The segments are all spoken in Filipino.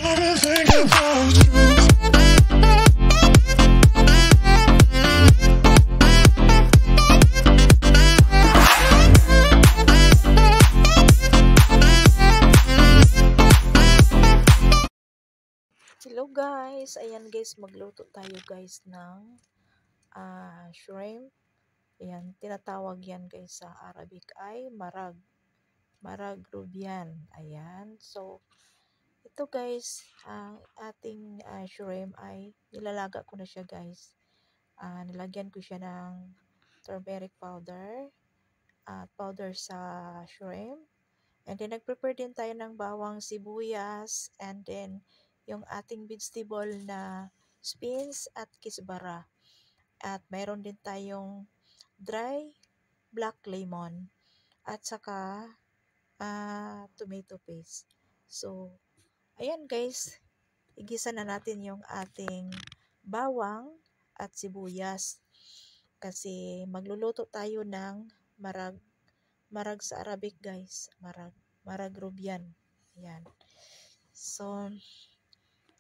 Hello guys, ayan guys, magluto tayo guys ng shrimp. Ayan, tinatawag yan guys sa Arabic ay marag rubian. Ayan, so ito guys, ang ating shrimp ay nilalaga ko na siya guys. Nilagyan ko siya ng turmeric powder at powder sa shrimp. And then nag-prepare din tayo ng bawang, sibuyas, and then yung ating vegetable na spinach at kisbara. At mayroon din tayong dry black lemon at saka tomato paste. So, ayan guys, igisa na natin yung ating bawang at sibuyas kasi magluluto tayo ng marag sa Arabic guys, marag rubian. Ayan. So,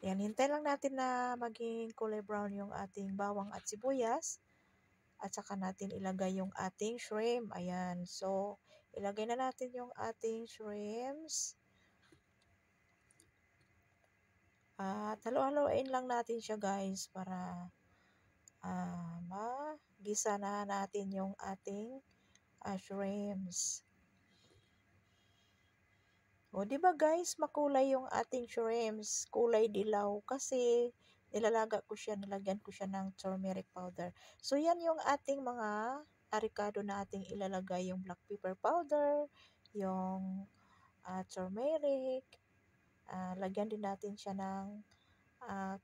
yan, hintay lang natin na maging kulay brown yung ating bawang at sibuyas. At saka natin ilagay yung ating shrimp. Ayan. So, ilagay na natin yung ating shrimps. At halo-haloin lang natin siya guys para magisa na natin yung ating shrimps. O, di ba guys, makulay yung ating shrimps, kulay dilaw kasi nilagyan ko siya ng turmeric powder. So, yan yung ating mga arikado na ating ilalagay, yung black pepper powder, yung turmeric, lagyan din natin siya ng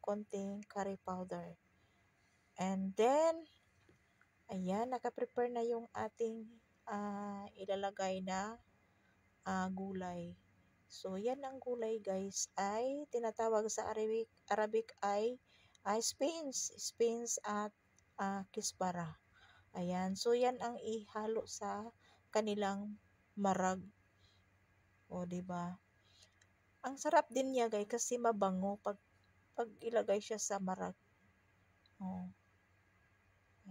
konting curry powder. And then, ayan, nakaprepare na yung ating ilalagay na gulay. So, yan ang gulay guys ay tinatawag sa Arabic ay spinach at kisbara. Ayan. So, yan ang ihalo sa kanilang marag. O, diba? Ang sarap din niya guys kasi mabango pag ilagay siya sa marag. O.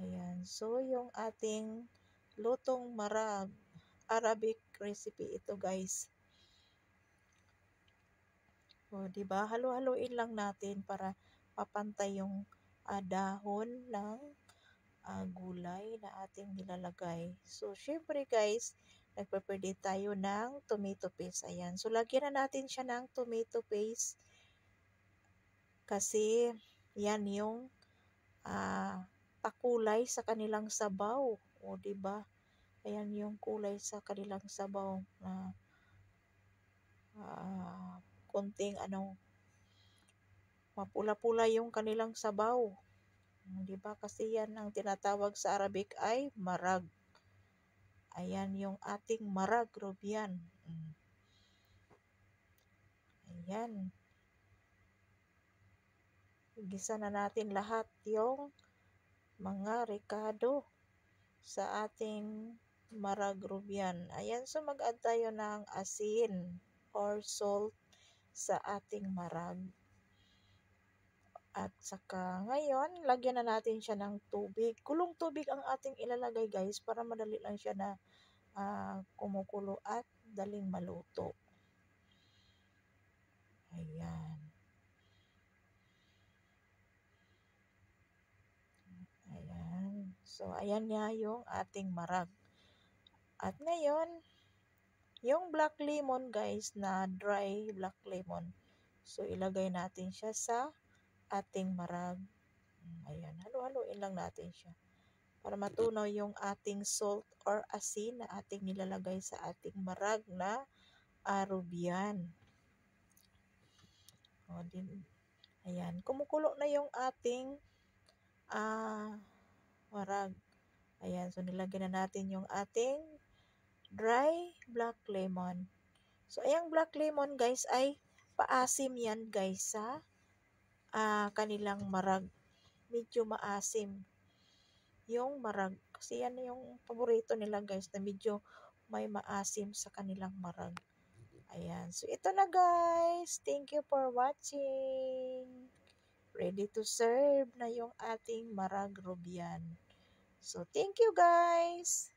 Ayan. So, yung ating lutong marag, Arabic recipe ito guys. O, diba? Halo-haloin lang natin para mapantay yung dahon ng gulay na ating nilalagay. So, syempre guys, nagprepare din tayo ng tomato paste. Ayan. So, lagyan na natin siya ng tomato paste kasi yan yung pakulay sa kanilang sabaw. O, diba? Ayan yung kulay sa kanilang sabaw na konting mapula-pula yung kanilang sabaw. Di ba? Kasi yan ang tinatawag sa Arabic ay marag. Ayan yung ating marag rubian. Ayan. Igisa na natin lahat yung mga rekado sa ating marag rubian. Ayan, so mag-add tayo ng asin or salt sa ating marag. At saka ngayon, lagyan na natin siya ng tubig. Kulong tubig ang ating ilalagay guys para madali lang siya na kumukulo at daling maluto. Ayan. Ayan. So, ayan nga yung ating marag. At ngayon, yung black lemon guys na dry black lemon. So, ilagay natin siya sa ating marag. Ayan, halo-haloin lang natin siya para matunaw yung ating salt or asin na ating nilalagay sa ating marag na rubian. O, ayan, kumukulo na yung ating marag. Ayan, so nilagyan na natin yung ating dry black lemon. So, ayang black lemon guys ay paasim yan guys sa kanilang marag. Medyo maasim yung marag. Kasi yan yung paborito nila guys na medyo may maasim sa kanilang marag. Ayan. So, ito na guys. Thank you for watching. Ready to serve na yung ating marag Rubian. So, thank you guys.